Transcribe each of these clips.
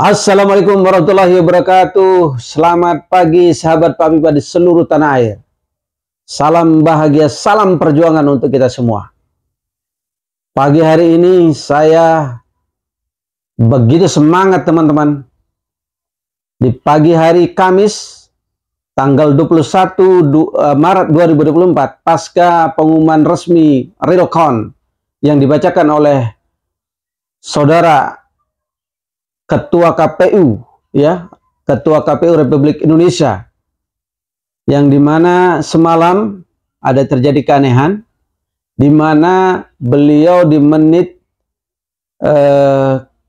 Assalamualaikum warahmatullahi wabarakatuh. Selamat pagi sahabat Pak Mipa di seluruh tanah air. Salam bahagia, salam perjuangan untuk kita semua. Pagi hari ini saya begitu semangat teman-teman. Di pagi hari Kamis tanggal 21 Maret 2024 pasca pengumuman resmi real count yang dibacakan oleh saudara Ketua KPU, ya, Ketua KPU Republik Indonesia, yang dimana semalam ada terjadi keanehan, di mana beliau di menit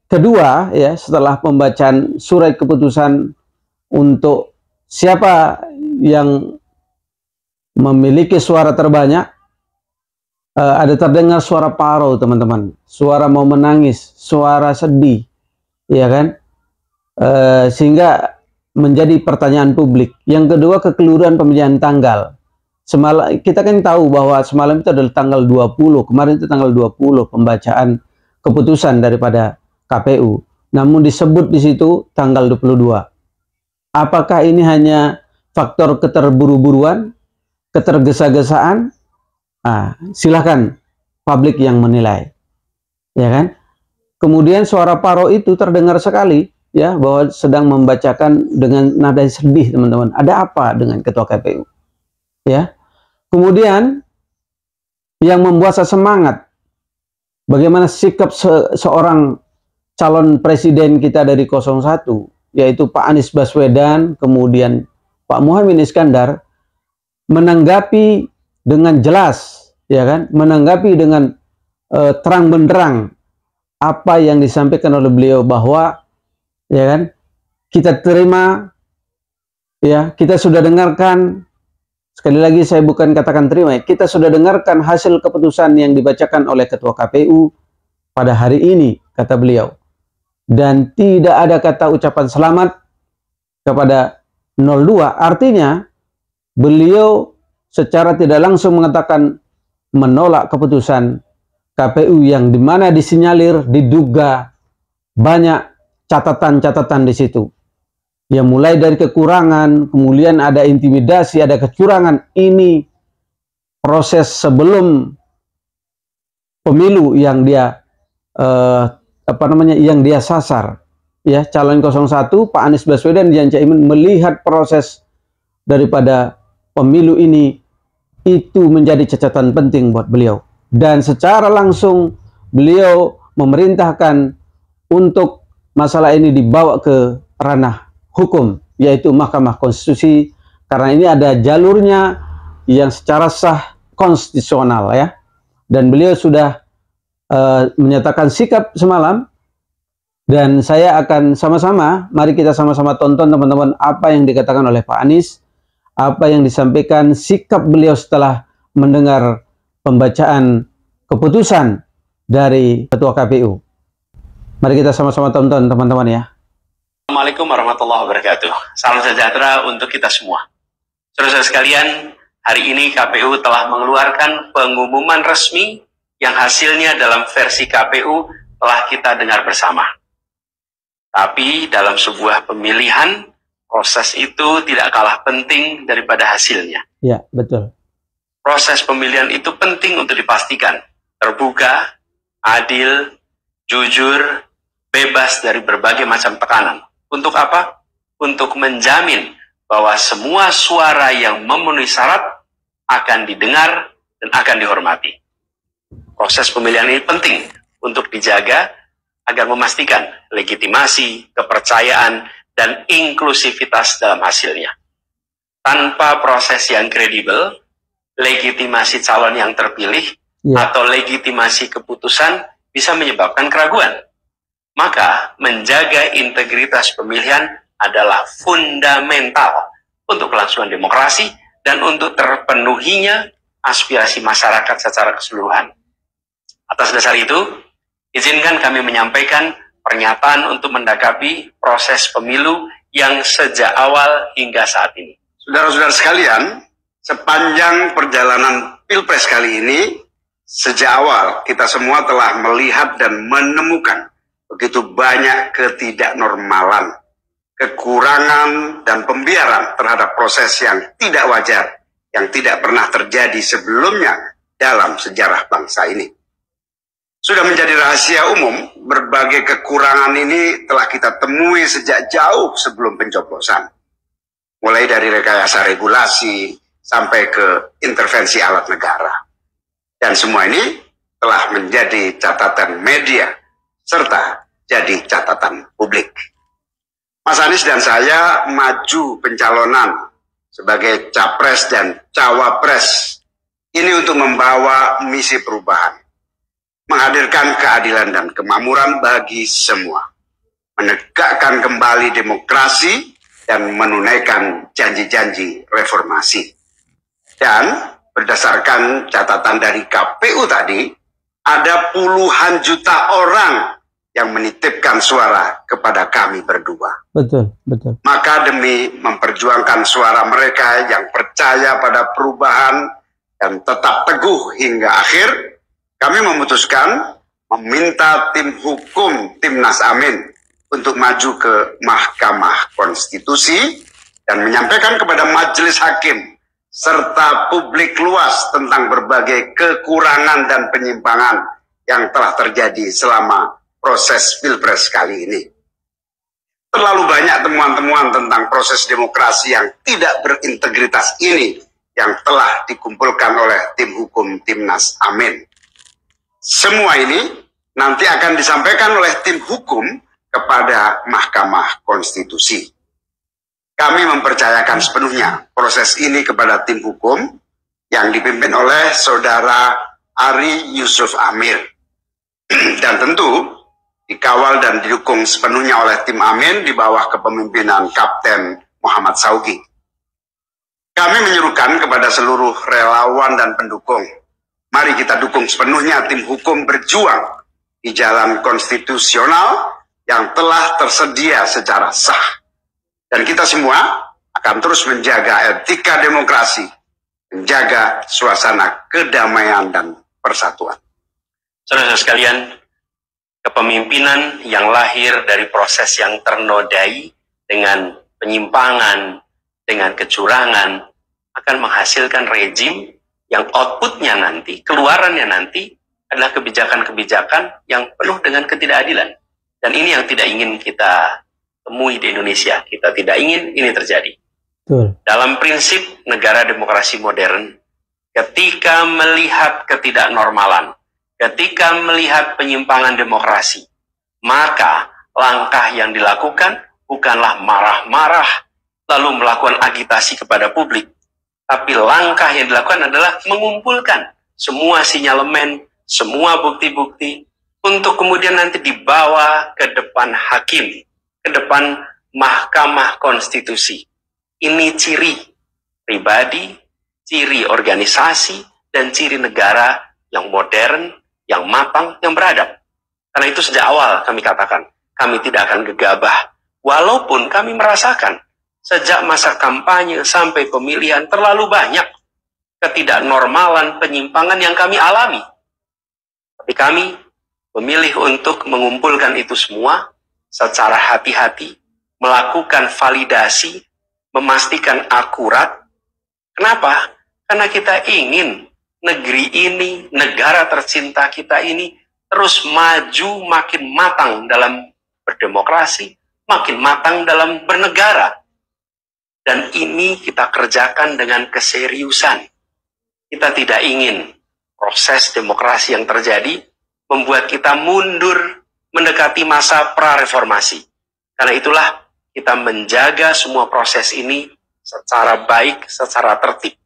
kedua, ya, setelah pembacaan surat keputusan untuk siapa yang memiliki suara terbanyak, ada terdengar suara parau teman-teman, suara mau menangis, suara sedih. Ya kan, sehingga menjadi pertanyaan publik. Yang kedua, kekeliruan pemilihan tanggal. Semalam kita kan tahu bahwa semalam itu adalah tanggal 20, kemarin itu tanggal 20 pembacaan keputusan daripada KPU. Namun disebut di situ tanggal 22. Apakah ini hanya faktor keterburu-buruan, ketergesa-gesaan? Silahkan publik yang menilai. Ya kan? Kemudian suara paro itu terdengar sekali, ya, bahwa sedang membacakan dengan nada sedih, teman-teman. Ada apa dengan Ketua KPU? Ya. Kemudian yang membuat saya semangat, bagaimana sikap seorang calon presiden kita dari 01, yaitu Pak Anies Baswedan, kemudian Pak Muhaimin Iskandar, menanggapi dengan jelas, ya kan, menanggapi dengan terang benderang apa yang disampaikan oleh beliau, bahwa, ya kan, kita terima, ya, kita sudah dengarkan. Sekali lagi saya bukan katakan terima, ya, kita sudah dengarkan hasil keputusan yang dibacakan oleh Ketua KPU pada hari ini, kata beliau, dan tidak ada kata ucapan selamat kepada 02. Artinya beliau secara tidak langsung mengatakan menolak keputusan KPU yang dimana disinyalir, diduga banyak catatan-catatan di situ. Ya, mulai dari kekurangan, kemudian ada intimidasi, ada kecurangan. Ini proses sebelum pemilu yang dia yang dia sasar. Ya, calon 01 Pak Anies Baswedan dan Caimin melihat proses daripada pemilu ini itu menjadi catatan penting buat beliau. Dan secara langsung beliau memerintahkan untuk masalah ini dibawa ke ranah hukum, yaitu Mahkamah Konstitusi, karena ini ada jalurnya yang secara sah konstitusional, ya. Dan beliau sudah menyatakan sikap semalam, dan saya akan sama-sama, mari kita sama-sama tonton teman-teman apa yang dikatakan oleh Pak Anies, apa yang disampaikan sikap beliau setelah mendengar pembacaan keputusan dari Ketua KPU. Mari kita sama-sama tonton teman-teman, ya. Assalamualaikum warahmatullahi wabarakatuh. Salam sejahtera untuk kita semua. Saudara-saudara sekalian, hari ini KPU telah mengeluarkan pengumuman resmi yang hasilnya dalam versi KPU telah kita dengar bersama. Tapi dalam sebuah pemilihan, proses itu tidak kalah penting daripada hasilnya. Ya, betul. Proses pemilihan itu penting untuk dipastikan terbuka, adil, jujur, bebas dari berbagai macam tekanan. Untuk apa? Untuk menjamin bahwa semua suara yang memenuhi syarat akan didengar dan akan dihormati. Proses pemilihan ini penting untuk dijaga agar memastikan legitimasi, kepercayaan, dan inklusivitas dalam hasilnya. Tanpa proses yang kredibel, legitimasi calon yang terpilih atau legitimasi keputusan bisa menyebabkan keraguan. Maka menjaga integritas pemilihan adalah fundamental untuk kelangsungan demokrasi dan untuk terpenuhinya aspirasi masyarakat secara keseluruhan. Atas dasar itu, izinkan kami menyampaikan pernyataan untuk mendakapi proses pemilu yang sejak awal hingga saat ini. Saudara-saudara sekalian, sepanjang perjalanan Pilpres kali ini, sejak awal kita semua telah melihat dan menemukan begitu banyak ketidaknormalan, kekurangan, dan pembiaran terhadap proses yang tidak wajar, yang tidak pernah terjadi sebelumnya dalam sejarah bangsa ini. Sudah menjadi rahasia umum, berbagai kekurangan ini telah kita temui sejak jauh sebelum pencoblosan. Mulai dari rekayasa regulasi sampai ke intervensi alat negara. Dan semua ini telah menjadi catatan media serta jadi catatan publik. Mas Anies dan saya maju pencalonan sebagai capres dan cawapres ini untuk membawa misi perubahan, menghadirkan keadilan dan kemakmuran bagi semua, menegakkan kembali demokrasi dan menunaikan janji-janji reformasi. Dan berdasarkan catatan dari KPU tadi, ada puluhan juta orang yang menitipkan suara kepada kami berdua. Betul, betul. Maka demi memperjuangkan suara mereka yang percaya pada perubahan dan tetap teguh hingga akhir, kami memutuskan meminta tim hukum Timnas Amin untuk maju ke Mahkamah Konstitusi dan menyampaikan kepada majelis hakim serta publik luas tentang berbagai kekurangan dan penyimpangan yang telah terjadi selama proses Pilpres kali ini. Terlalu banyak temuan-temuan tentang proses demokrasi yang tidak berintegritas ini yang telah dikumpulkan oleh tim hukum Timnas Amin. Semua ini nanti akan disampaikan oleh tim hukum kepada Mahkamah Konstitusi. Kami mempercayakan sepenuhnya proses ini kepada tim hukum yang dipimpin oleh Saudara Ari Yusuf Amir. Dan tentu dikawal dan didukung sepenuhnya oleh tim Amin di bawah kepemimpinan Kapten Muhammad Saugi. Kami menyerukan kepada seluruh relawan dan pendukung, mari kita dukung sepenuhnya tim hukum berjuang di jalan konstitusional yang telah tersedia secara sah. Dan kita semua akan terus menjaga etika demokrasi, menjaga suasana kedamaian dan persatuan. Saudara-saudara sekalian, kepemimpinan yang lahir dari proses yang ternodai dengan penyimpangan, dengan kecurangan, akan menghasilkan rejim yang outputnya nanti, keluarannya nanti adalah kebijakan-kebijakan yang penuh dengan ketidakadilan. Dan ini yang tidak ingin kita temui di Indonesia. Kita tidak ingin ini terjadi. Betul. Dalam prinsip negara demokrasi modern, ketika melihat ketidaknormalan, ketika melihat penyimpangan demokrasi, maka langkah yang dilakukan bukanlah marah-marah lalu melakukan agitasi kepada publik, tapi langkah yang dilakukan adalah mengumpulkan semua sinyalemen, semua bukti-bukti untuk kemudian nanti dibawa ke depan hakim, ke depan Mahkamah Konstitusi. Ini ciri pribadi, ciri organisasi, dan ciri negara yang modern, yang matang, yang beradab. Karena itu sejak awal kami katakan, kami tidak akan gegabah. Walaupun kami merasakan sejak masa kampanye sampai pemilihan terlalu banyak ketidaknormalan, penyimpangan yang kami alami. Tapi kami memilih untuk mengumpulkan itu semua secara hati-hati, melakukan validasi, memastikan akurat. Kenapa? Karena kita ingin negeri ini, negara tercinta kita ini terus maju, makin matang dalam berdemokrasi, makin matang dalam bernegara. Dan ini kita kerjakan dengan keseriusan. Kita tidak ingin proses demokrasi yang terjadi membuat kita mundur mendekati masa pra-reformasi. Karena itulah kita menjaga semua proses ini secara baik, secara tertib.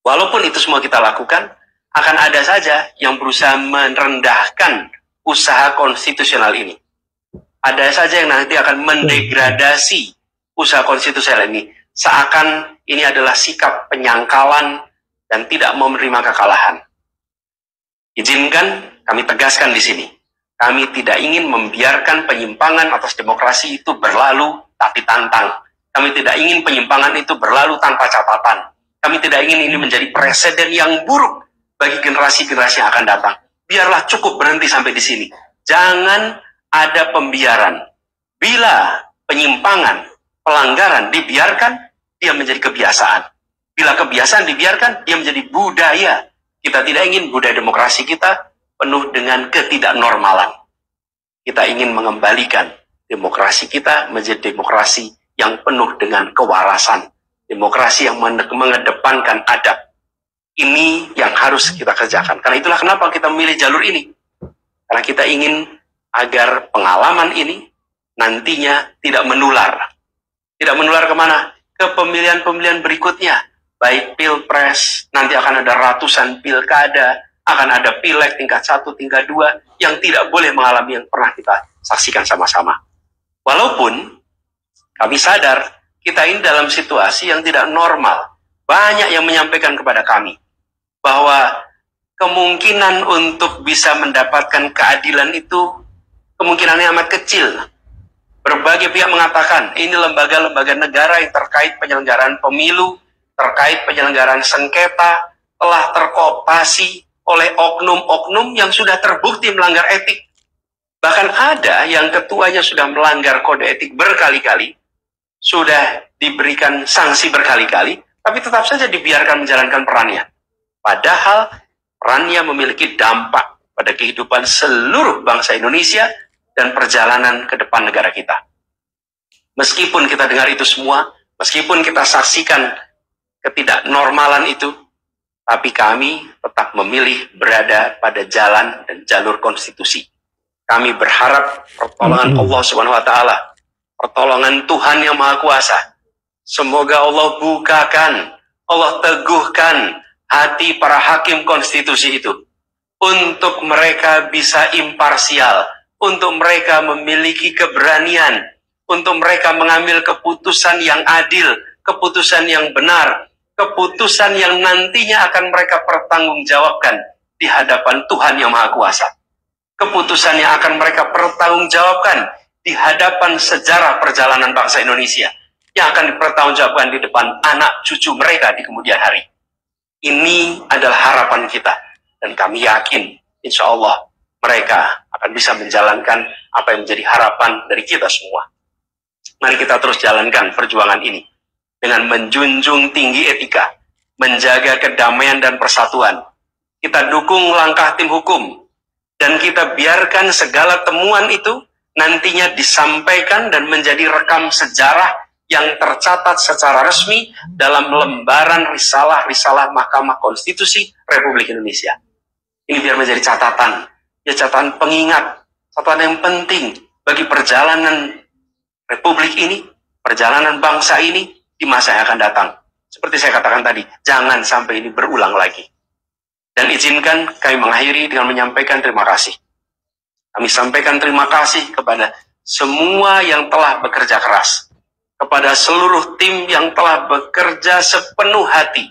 Walaupun itu semua kita lakukan, akan ada saja yang berusaha merendahkan usaha konstitusional ini. Ada saja yang nanti akan mendegradasi usaha konstitusional ini. Seakan ini adalah sikap penyangkalan dan tidak mau menerima kekalahan. Izinkan kami tegaskan di sini. Kami tidak ingin membiarkan penyimpangan atas demokrasi itu berlalu tapi tantang. Kami tidak ingin penyimpangan itu berlalu tanpa catatan. Kami tidak ingin ini menjadi presiden yang buruk bagi generasi-generasi yang akan datang. Biarlah cukup berhenti sampai di sini. Jangan ada pembiaran. Bila penyimpangan, pelanggaran dibiarkan, dia menjadi kebiasaan. Bila kebiasaan dibiarkan, dia menjadi budaya. Kita tidak ingin budaya demokrasi kita penuh dengan ketidaknormalan. Kita ingin mengembalikan demokrasi kita menjadi demokrasi yang penuh dengan kewarasan. Demokrasi yang mengedepankan adab. Ini yang harus kita kerjakan. Karena itulah kenapa kita memilih jalur ini. Karena kita ingin agar pengalaman ini nantinya tidak menular. Tidak menular kemana? Ke pemilihan-pemilihan berikutnya. Baik pilpres, nanti akan ada ratusan pilkada, akan ada pileg tingkat 1, tingkat 2, yang tidak boleh mengalami yang pernah kita saksikan sama-sama. Walaupun kami sadar, kita ini dalam situasi yang tidak normal. Banyak yang menyampaikan kepada kami, bahwa kemungkinan untuk bisa mendapatkan keadilan itu kemungkinannya amat kecil. Berbagai pihak mengatakan, ini lembaga-lembaga negara yang terkait penyelenggaraan pemilu, terkait penyelenggaraan sengketa, telah terkooptasi oleh oknum-oknum yang sudah terbukti melanggar etik. Bahkan ada yang ketuanya sudah melanggar kode etik berkali-kali, sudah diberikan sanksi berkali-kali, tapi tetap saja dibiarkan menjalankan perannya. Padahal perannya memiliki dampak pada kehidupan seluruh bangsa Indonesia dan perjalanan ke depan negara kita. Meskipun kita dengar itu semua, meskipun kita saksikan ketidaknormalan itu, tapi kami tetap memilih berada pada jalan dan jalur konstitusi. Kami berharap pertolongan Allah Subhanahu wa Ta'ala, pertolongan Tuhan yang Maha Kuasa. Semoga Allah bukakan, Allah teguhkan hati para hakim konstitusi itu, untuk mereka bisa imparsial, untuk mereka memiliki keberanian, untuk mereka mengambil keputusan yang adil, keputusan yang benar, keputusan yang nantinya akan mereka pertanggungjawabkan di hadapan Tuhan yang Maha Kuasa. Keputusan yang akan mereka pertanggungjawabkan di hadapan sejarah perjalanan bangsa Indonesia, yang akan dipertanggungjawabkan di depan anak cucu mereka di kemudian hari. Ini adalah harapan kita, dan kami yakin insya Allah mereka akan bisa menjalankan apa yang menjadi harapan dari kita semua. Mari kita terus jalankan perjuangan ini dengan menjunjung tinggi etika, menjaga kedamaian dan persatuan. Kita dukung langkah tim hukum, dan kita biarkan segala temuan itu nantinya disampaikan dan menjadi rekam sejarah yang tercatat secara resmi dalam lembaran risalah-risalah Mahkamah Konstitusi Republik Indonesia. Ini biar menjadi catatan, ya catatan pengingat, catatan yang penting bagi perjalanan Republik ini, perjalanan bangsa ini di masa yang akan datang. Seperti saya katakan tadi, jangan sampai ini berulang lagi. Dan izinkan kami mengakhiri dengan menyampaikan terima kasih. Kami sampaikan terima kasih kepada semua yang telah bekerja keras, kepada seluruh tim yang telah bekerja sepenuh hati,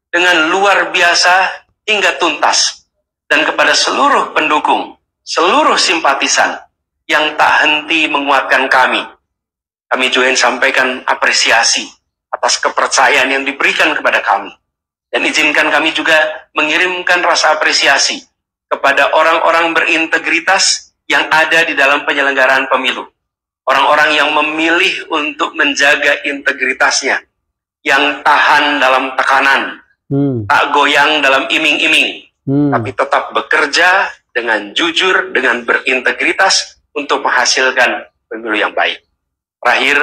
dengan luar biasa hingga tuntas, dan kepada seluruh pendukung, seluruh simpatisan yang tak henti menguatkan kami. Kami juga ingin sampaikan apresiasi atas kepercayaan yang diberikan kepada kami. Dan izinkan kami juga mengirimkan rasa apresiasi kepada orang-orang berintegritas yang ada di dalam penyelenggaraan pemilu. Orang-orang yang memilih untuk menjaga integritasnya, yang tahan dalam tekanan, tak goyang dalam iming-iming, tapi tetap bekerja dengan jujur, dengan berintegritas untuk menghasilkan pemilu yang baik. Terakhir,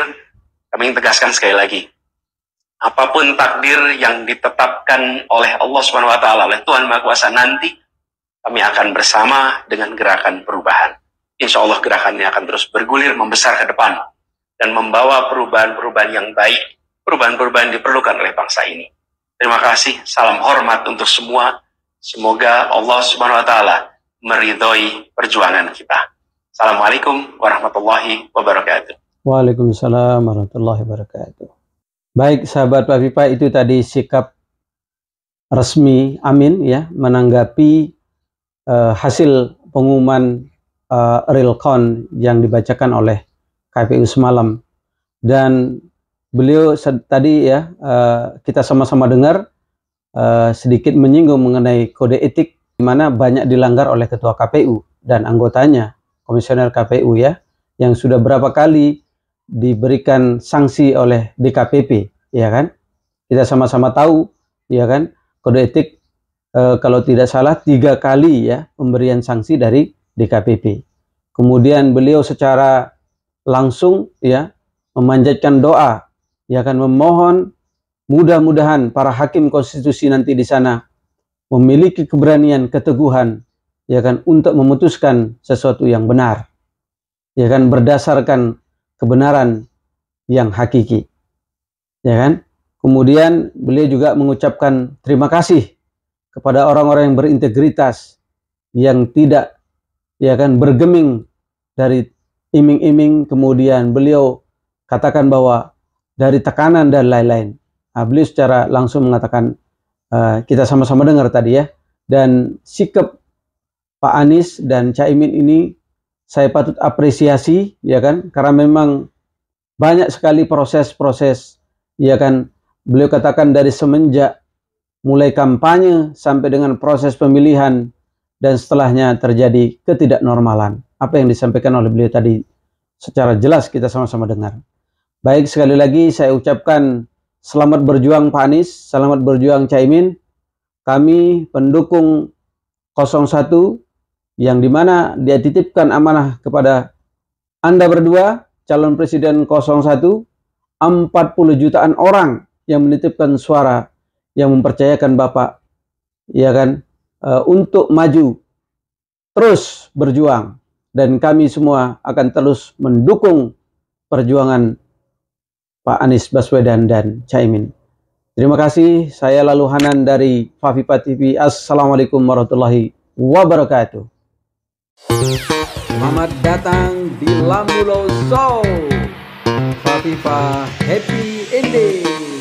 kami ingin tegaskan sekali lagi, apapun takdir yang ditetapkan oleh Allah Subhanahu wa Ta'ala, oleh Tuhan Maha Kuasa nanti, kami akan bersama dengan gerakan perubahan. Insya Allah gerakan ini akan terus bergulir, membesar ke depan, dan membawa perubahan-perubahan yang baik, perubahan-perubahan yang diperlukan oleh bangsa ini. Terima kasih, salam hormat untuk semua. Semoga Allah Subhanahu wa Ta'ala meridhoi perjuangan kita. Assalamualaikum warahmatullahi wabarakatuh. Waalaikumsalam warahmatullahi wabarakatuh. Baik sahabat Pak Pipa, itu tadi sikap resmi Amin ya menanggapi hasil pengumuman real count yang dibacakan oleh KPU semalam. Dan beliau tadi ya kita sama-sama dengar sedikit menyinggung mengenai kode etik di mana banyak dilanggar oleh ketua KPU dan anggotanya, komisioner KPU ya, yang sudah berapa kali diberikan sanksi oleh DKPP, ya kan? Kita sama-sama tahu, ya kan, kode etik kalau tidak salah 3 kali ya pemberian sanksi dari DKPP. Kemudian beliau secara langsung ya memanjatkan doa, ya kan, memohon mudah-mudahan para hakim konstitusi nanti di sana memiliki keberanian, keteguhan, ya kan, untuk memutuskan sesuatu yang benar, ya kan, berdasarkan kebenaran yang hakiki, ya kan. Kemudian beliau juga mengucapkan terima kasih kepada orang-orang yang berintegritas, yang tidak, ya kan, bergeming dari iming-iming. Kemudian beliau katakan bahwa dari tekanan dan lain-lain. Nah, beliau secara langsung mengatakan, kita sama-sama dengar tadi ya, dan sikap Pak Anies dan Caimin ini saya patut apresiasi, ya kan, karena memang banyak sekali proses-proses, ya kan. Beliau katakan dari semenjak mulai kampanye sampai dengan proses pemilihan dan setelahnya terjadi ketidaknormalan. Apa yang disampaikan oleh beliau tadi secara jelas kita sama-sama dengar. Baik, sekali lagi saya ucapkan selamat berjuang Pak Anies, selamat berjuang Caimin. Kami pendukung 01 yang dimana dia titipkan amanah kepada Anda berdua, calon presiden 01, 40 jutaan orang yang menitipkan suara, yang mempercayakan Bapak, ya kan, untuk maju, terus berjuang, dan kami semua akan terus mendukung perjuangan Pak Anies Baswedan dan Caimin. Terima kasih, saya Lalu Hanan dari Favipa TV. Assalamualaikum warahmatullahi wabarakatuh. Selamat datang di Lambulo Show. Favipa Happy Ending.